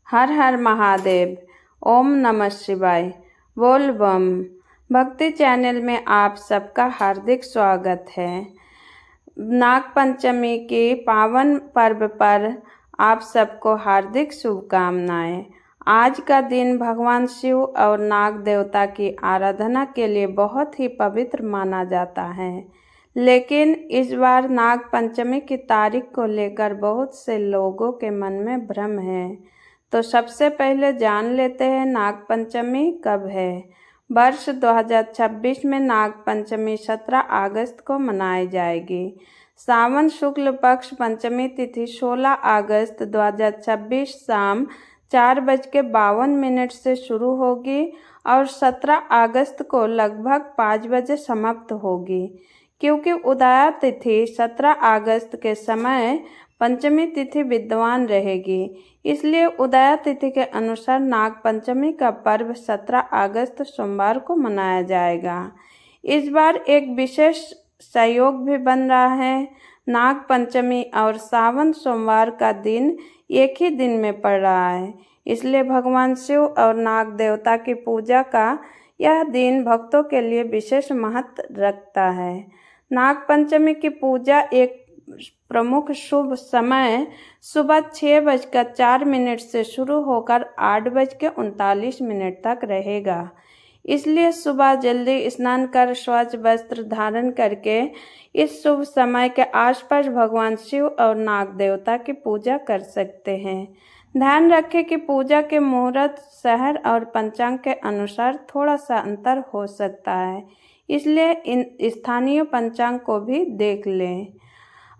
हर हर महादेव। ओम नमः शिवाय। बोल बम। भक्ति चैनल में आप सबका हार्दिक स्वागत है। नाग पंचमी के पावन पर्व पर आप सबको हार्दिक शुभकामनाएं। आज का दिन भगवान शिव और नाग देवता की आराधना के लिए बहुत ही पवित्र माना जाता है, लेकिन इस बार नाग पंचमी की तारीख को लेकर बहुत से लोगों के मन में भ्रम है। तो सबसे पहले जान लेते हैं नाग पंचमी कब है। वर्ष 2026 में नाग पंचमी 17 अगस्त को मनाई जाएगी। सावन शुक्ल पक्ष पंचमी तिथि 16 अगस्त 2026 शाम 4:52 से शुरू होगी और 17 अगस्त को लगभग 5 बजे समाप्त होगी। क्योंकि उदया तिथि 17 अगस्त के समय पंचमी तिथि विद्यमान रहेगी, इसलिए उदया तिथि के अनुसार नाग पंचमी का पर्व 17 अगस्त सोमवार को मनाया जाएगा। इस बार एक विशेष संयोग भी बन रहा है। नाग पंचमी और सावन सोमवार का दिन एक ही दिन में पड़ रहा है, इसलिए भगवान शिव और नाग देवता की पूजा का यह दिन भक्तों के लिए विशेष महत्व रखता है। नाग पंचमी की पूजा एक प्रमुख शुभ समय सुबह 6:04 से शुरू होकर 8:39 तक रहेगा। इसलिए सुबह जल्दी स्नान कर स्वच्छ वस्त्र धारण करके इस शुभ समय के आसपास भगवान शिव और नाग देवता की पूजा कर सकते हैं। ध्यान रखें कि पूजा के मुहूर्त शहर और पंचांग के अनुसार थोड़ा सा अंतर हो सकता है, इसलिए इन स्थानीय पंचांग को भी देख लें।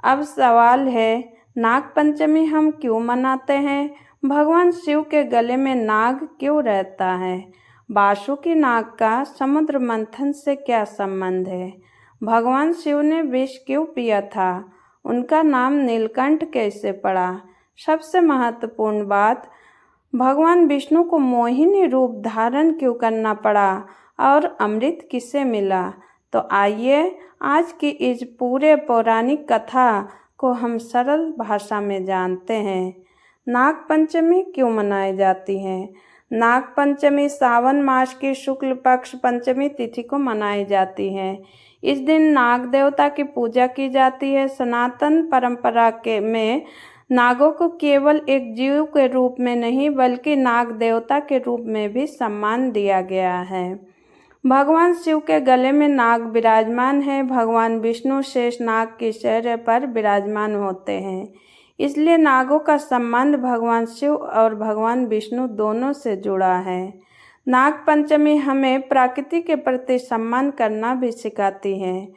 अब सवाल है, नाग पंचमी हम क्यों मनाते हैं? भगवान शिव के गले में नाग क्यों रहता है? वासुकी नाग का समुद्र मंथन से क्या संबंध है? भगवान शिव ने विष क्यों पिया था? उनका नाम नीलकंठ कैसे पड़ा? सबसे महत्वपूर्ण बात, भगवान विष्णु को मोहिनी रूप धारण क्यों करना पड़ा और अमृत किसे मिला? तो आइए आज की इस पूरे पौराणिक कथा को हम सरल भाषा में जानते हैं। नाग पंचमी क्यों मनाई जाती है? नाग पंचमी सावन मास की शुक्ल पक्ष पंचमी तिथि को मनाई जाती है। इस दिन नाग देवता की पूजा की जाती है। सनातन परंपरा में नागों को केवल एक जीव के रूप में नहीं बल्कि नाग देवता के रूप में भी सम्मान दिया गया है। भगवान शिव के गले में नाग विराजमान है। भगवान विष्णु शेष नाग के चेहरे पर विराजमान होते हैं, इसलिए नागों का संबंध भगवान शिव और भगवान विष्णु दोनों से जुड़ा है। नाग पंचमी हमें प्रकृति के प्रति सम्मान करना भी सिखाती है।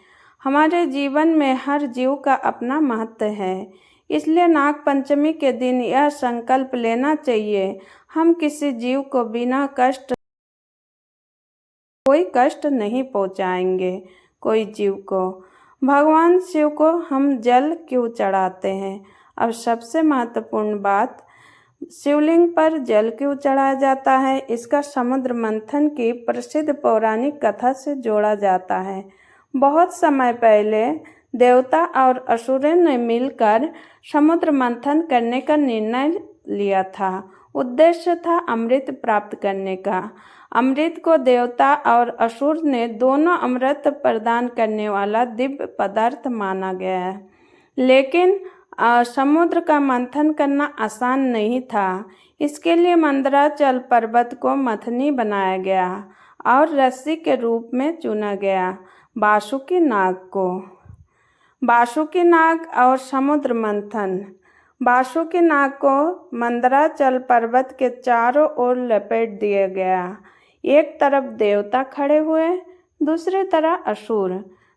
हमारे जीवन में हर जीव का अपना महत्व है, इसलिए नाग पंचमी के दिन यह संकल्प लेना चाहिए, हम किसी जीव को बिना कोई कष्ट नहीं पहुंचाएंगे। कोई जीव को। भगवान शिव को हम जल क्यों चढ़ाते हैं? अब सबसे महत्वपूर्ण बात, शिवलिंग पर जल क्यों चढ़ाया जाता है? इसका समुद्र मंथन की प्रसिद्ध पौराणिक कथा से जोड़ा जाता है। बहुत समय पहले देवता और असुरों ने मिलकर समुद्र मंथन करने का निर्णय लिया था। उद्देश्य था अमृत प्राप्त करने का। अमृत को देवता और असुर ने दोनों अमृत प्रदान करने वाला दिव्य पदार्थ माना गया है, लेकिन समुद्र का मंथन करना आसान नहीं था। इसके लिए मंदराचल पर्वत को मथनी बनाया गया और रस्सी के रूप में चुना गया वासुकी नाग को। वासुकी नाग और समुद्र मंथन। वासुकी नाग को मंदराचल पर्वत के चारों ओर लपेट दिया गया। एक तरफ देवता खड़े हुए, दूसरी तरफ असुर।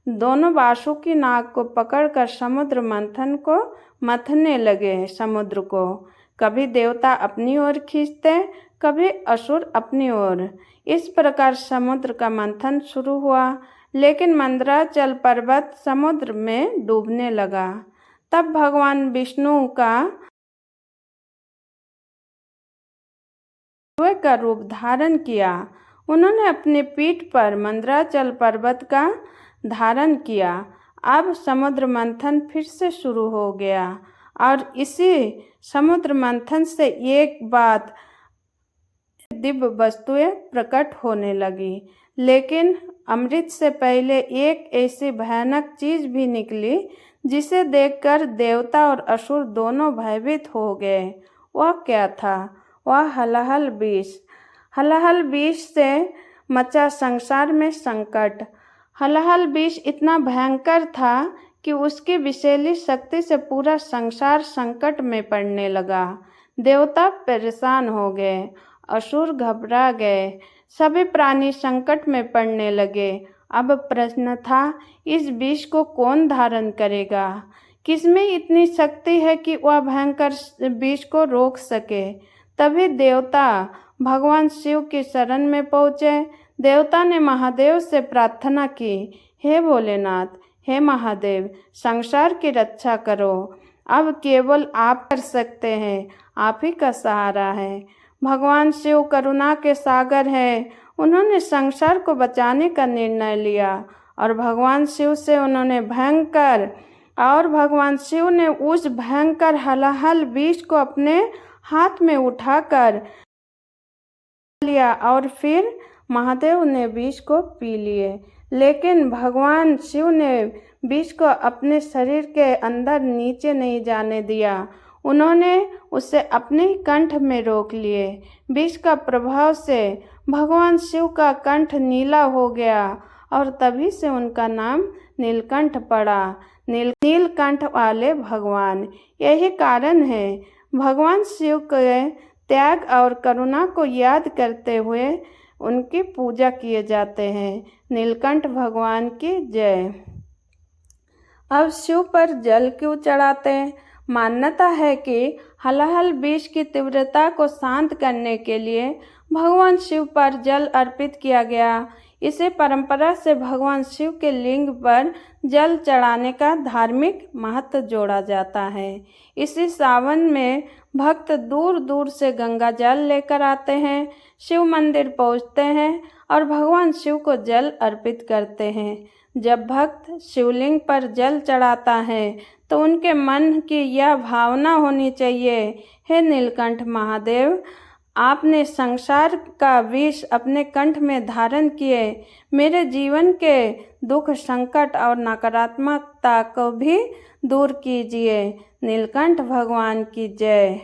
दोनों वासुकी नाग को पकड़कर समुद्र मंथन को मथने लगे। समुद्र को कभी देवता अपनी ओर खींचते, कभी असुर अपनी ओर। इस प्रकार समुद्र का मंथन शुरू हुआ, लेकिन मंदराचल पर्वत समुद्र में डूबने लगा। तब भगवान विष्णु का रूप धारण किया। उन्होंने अपनी पीठ पर मंदराचल पर्वत का धारण किया। अब समुद्र मंथन फिर से शुरू हो गया। और इसी समुद्र मंथन से एक बात दिव्य वस्तुएं प्रकट होने लगी। लेकिन अमृत से पहले एक ऐसी भयानक चीज भी निकली जिसे देखकर देवता और असुर दोनों भयभीत हो गए। वह क्या था? वह हलाहल विष। हलाहल विष से मचा संसार में संकट। हलाहल विष इतना भयंकर था कि उसकी विषैली शक्ति से पूरा संसार संकट में पड़ने लगा। देवता परेशान हो गए, असुर घबरा गए, सभी प्राणी संकट में पड़ने लगे। अब प्रश्न था, इस विष को कौन धारण करेगा? किसमें इतनी शक्ति है कि वह भयंकर विष को रोक सके? तभी देवता भगवान शिव की शरण में पहुँचे। देवता ने महादेव से प्रार्थना की, हे भोलेनाथ, हे महादेव, संसार की रक्षा करो। अब केवल आप कर सकते हैं, आप ही का सहारा है। भगवान शिव करुणा के सागर हैं। उन्होंने संसार को बचाने का निर्णय लिया और भगवान शिव ने उस भयंकर हलाहल विष को अपने हाथ में उठाकर लिया और फिर महादेव ने विष को पी लिए। लेकिन भगवान शिव ने विष को अपने शरीर के अंदर नीचे नहीं जाने दिया। उन्होंने उसे अपने ही कंठ में रोक लिए। विष का प्रभाव से भगवान शिव का कंठ नीला हो गया और तभी से उनका नाम नीलकंठ पड़ा। नीलकंठ वाले भगवान। यही कारण है भगवान शिव के त्याग और करुणा को याद करते हुए उनकी पूजा किए जाते हैं। नीलकंठ भगवान की जय। अब शिव पर जल क्यों चढ़ाते हैं? मान्यता है कि हलाहल विष की तीव्रता को शांत करने के लिए भगवान शिव पर जल अर्पित किया गया। इसे परंपरा से भगवान शिव के लिंग पर जल चढ़ाने का धार्मिक महत्व जोड़ा जाता है। इसी सावन में भक्त दूर दूर से गंगा जल लेकर आते हैं, शिव मंदिर पहुंचते हैं और भगवान शिव को जल अर्पित करते हैं। जब भक्त शिवलिंग पर जल चढ़ाता है तो उनके मन की यह भावना होनी चाहिए, हे नीलकंठ महादेव, आपने संसार का विष अपने कंठ में धारण किए, मेरे जीवन के दुख, संकट और नकारात्मकता को भी दूर कीजिए। नीलकंठ भगवान की जय।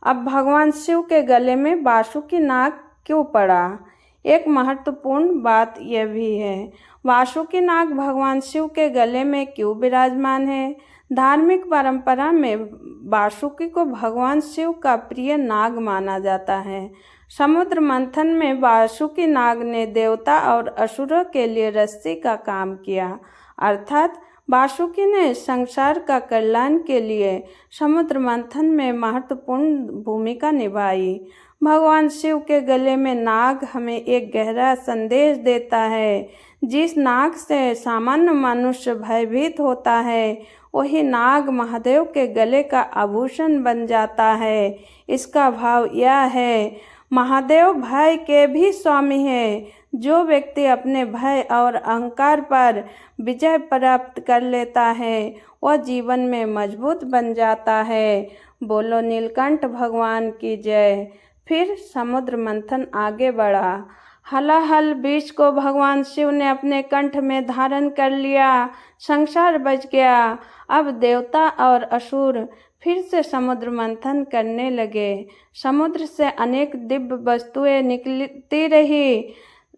अब भगवान शिव के गले में बासुकी नाग क्यों पड़ा? एक महत्वपूर्ण बात यह भी है, बासुकी नाग भगवान शिव के गले में क्यों विराजमान है? धार्मिक परंपरा में बासुकी को भगवान शिव का प्रिय नाग माना जाता है। समुद्र मंथन में बासुकी नाग ने देवता और असुरों के लिए रस्सी का काम किया, अर्थात बासुकी ने संसार का कल्याण के लिए समुद्र मंथन में महत्वपूर्ण भूमिका निभाई। भगवान शिव के गले में नाग हमें एक गहरा संदेश देता है। जिस नाग से सामान्य मनुष्य भयभीत होता है, वही नाग महादेव के गले का आभूषण बन जाता है। इसका भाव यह है, महादेव भय के भी स्वामी है। जो व्यक्ति अपने भय और अहंकार पर विजय प्राप्त कर लेता है, वह जीवन में मजबूत बन जाता है। बोलो नीलकंठ भगवान की जय। फिर समुद्र मंथन आगे बढ़ा। हलाहल विष को भगवान शिव ने अपने कंठ में धारण कर लिया। संसार बच गया। अब देवता और असुर फिर से समुद्र मंथन करने लगे। समुद्र से अनेक दिव्य वस्तुएं निकलती रही,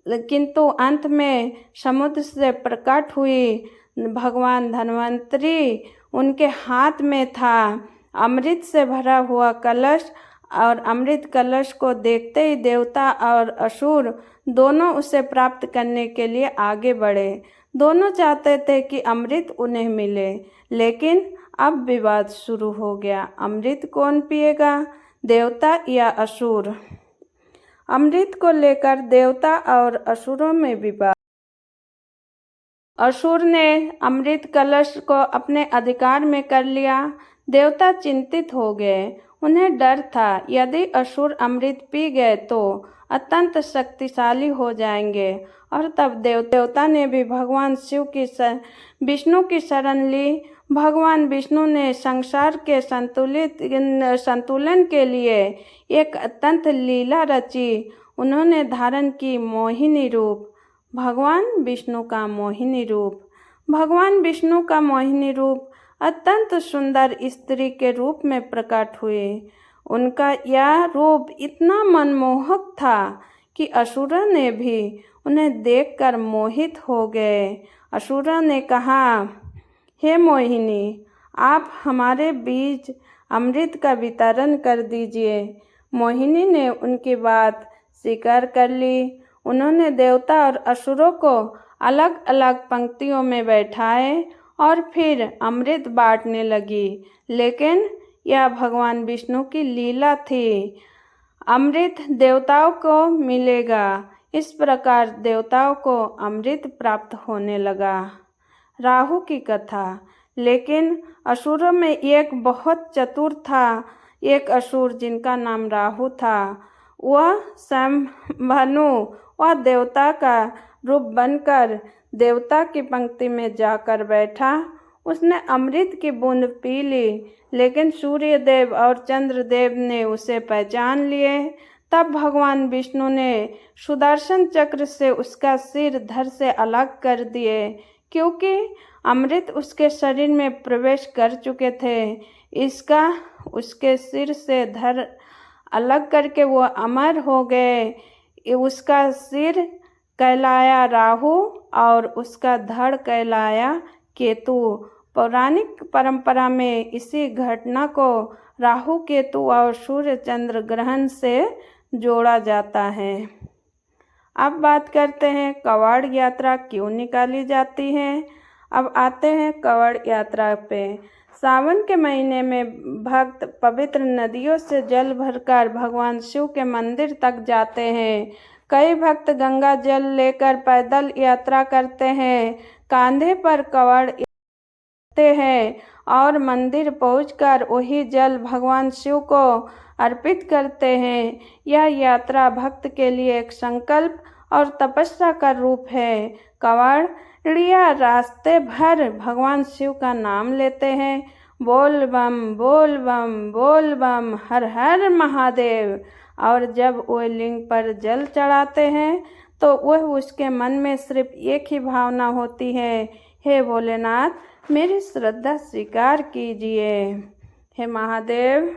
किंतु अंत में समुद्र से प्रकट हुई भगवान धन्वंतरी। उनके हाथ में था अमृत से भरा हुआ कलश और अमृत कलश को देखते ही देवता और असुर दोनों उसे प्राप्त करने के लिए आगे बढ़े। दोनों चाहते थे कि अमृत उन्हें मिले, लेकिन अब विवाद शुरू हो गया। अमृत कौन पिएगा, देवता या असुर? अमृत को लेकर देवता और असुरों में विवाद। असुर ने अमृत कलश को अपने अधिकार में कर लिया। देवता चिंतित हो गए। उन्हें डर था, यदि असुर अमृत पी गए तो अत्यंत शक्तिशाली हो जाएंगे। और तब देवता ने भी भगवान शिव की विष्णु की शरण ली। भगवान विष्णु ने संसार के संतुलन के लिए एक अत्यंत लीला रची। उन्होंने धारण की मोहिनी रूप। भगवान विष्णु का मोहिनी रूप। भगवान विष्णु का मोहिनी रूप अत्यंत सुंदर स्त्री के रूप में प्रकट हुए। उनका यह रूप इतना मनमोहक था कि असुरों ने भी उन्हें देखकर मोहित हो गए। असुरों ने कहा, हे मोहिनी, आप हमारे बीच अमृत का वितरण कर दीजिए। मोहिनी ने उनकी बात स्वीकार कर ली। उन्होंने देवता और असुरों को अलग अलग पंक्तियों में बैठाए और फिर अमृत बांटने लगी। लेकिन यह भगवान विष्णु की लीला थी। अमृत देवताओं को मिलेगा। इस प्रकार देवताओं को अमृत प्राप्त होने लगा। राहु की कथा। लेकिन असुरों में एक बहुत चतुर था। एक असुर जिनका नाम राहु था। वह स्वयंभानु वह देवता का रूप बनकर देवता की पंक्ति में जाकर बैठा। उसने अमृत की बूंद पी ली, लेकिन सूर्यदेव और चंद्रदेव ने उसे पहचान लिए। तब भगवान विष्णु ने सुदर्शन चक्र से उसका सिर धड़ से अलग कर दिए, क्योंकि अमृत उसके शरीर में प्रवेश कर चुके थे। इसका उसके सिर से धड़ अलग करके वो अमर हो गए। उसका सिर कहलाया राहु और उसका धड़ कहलाया केतु। पौराणिक परंपरा में इसी घटना को राहु केतु और सूर्य चंद्र ग्रहण से जोड़ा जाता है। अब बात करते हैं कांवड़ यात्रा क्यों निकाली जाती है। अब आते हैं कांवड़ यात्रा पे। सावन के महीने में भक्त पवित्र नदियों से जल भरकर भगवान शिव के मंदिर तक जाते हैं। कई भक्त गंगा जल लेकर पैदल यात्रा करते हैं, कांधे पर कांवड़ रखते हैं और मंदिर पहुंचकर वही जल भगवान शिव को अर्पित करते हैं। यह यात्रा भक्त के लिए एक संकल्प और तपस्या का रूप है। कांवड़िया रास्ते भर भगवान शिव का नाम लेते हैं, बोल बम बोल बम बोल बम हर हर महादेव। और जब वो लिंग पर जल चढ़ाते हैं तो वह उसके मन में सिर्फ एक ही भावना होती है, हे भोलेनाथ, मेरी श्रद्धा स्वीकार कीजिए, हे महादेव।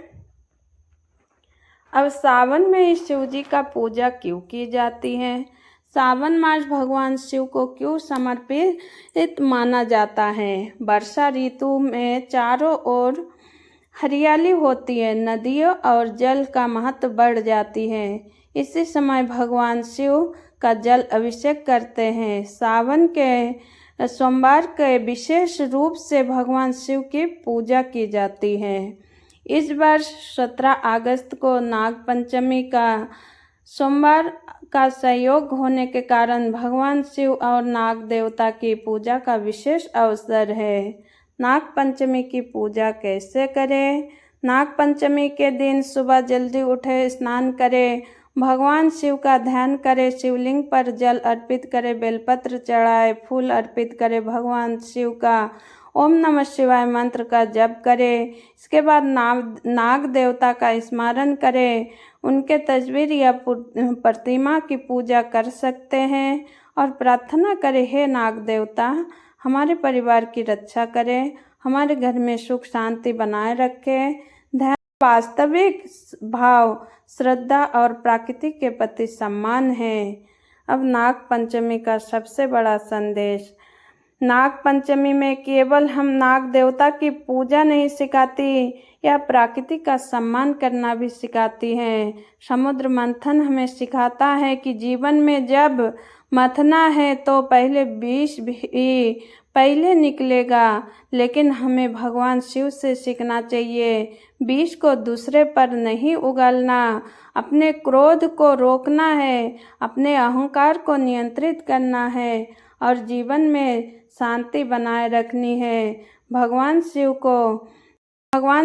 अब सावन में इस शिव जी का पूजा क्यों की जाती है। सावन मास भगवान शिव को क्यों समर्पित माना जाता है। वर्षा ऋतु में चारों ओर हरियाली होती है, नदियों और जल का महत्व बढ़ जाती है। इसी समय भगवान शिव का जल अभिषेक करते हैं। सावन के सोमवार के विशेष रूप से भगवान शिव की पूजा की जाती है। इस वर्ष 17 अगस्त को नाग पंचमी का सोमवार का संयोग होने के कारण भगवान शिव और नाग देवता की पूजा का विशेष अवसर है। नाग पंचमी की पूजा कैसे करें। नाग पंचमी के दिन सुबह जल्दी उठे, स्नान करें, भगवान शिव का ध्यान करें, शिवलिंग पर जल अर्पित करें, बेलपत्र चढ़ाए, फूल अर्पित करें, भगवान शिव का ओम नमः शिवाय मंत्र का जप करें। इसके बाद नाग देवता का स्मरण करें। उनके तस्वीर या प्रतिमा की पूजा कर सकते हैं और प्रार्थना करें, हे नाग देवता, हमारे परिवार की रक्षा करें, हमारे घर में सुख शांति बनाए रखें। ध्यान वास्तविक भाव, श्रद्धा और प्रकृति के प्रति सम्मान है। अब नाग पंचमी का सबसे बड़ा संदेश। नाग पंचमी में केवल हम नाग देवता की पूजा नहीं सिखाती, यह प्रकृति का सम्मान करना भी सिखाती है। समुद्र मंथन हमें सिखाता है कि जीवन में जब मथना है तो पहले विष भी पहले निकलेगा, लेकिन हमें भगवान शिव से सीखना चाहिए। विष को दूसरे पर नहीं उगलना, अपने क्रोध को रोकना है, अपने अहंकार को नियंत्रित करना है और जीवन में शांति बनाए रखनी है। भगवान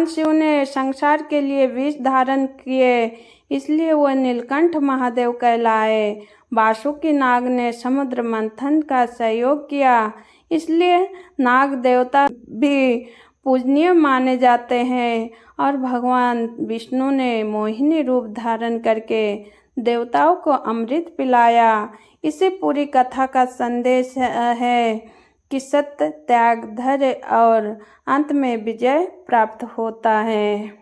शिव ने संसार के लिए विष धारण किए, इसलिए वह नीलकंठ महादेव कहलाए। वासुकी नाग ने समुद्र मंथन का सहयोग किया, इसलिए नाग देवता भी पूजनीय माने जाते हैं। और भगवान विष्णु ने मोहिनी रूप धारण करके देवताओं को अमृत पिलाया। इसी पूरी कथा का संदेश है कि सत्य, त्याग, धैर्य और अंत में विजय प्राप्त होता है।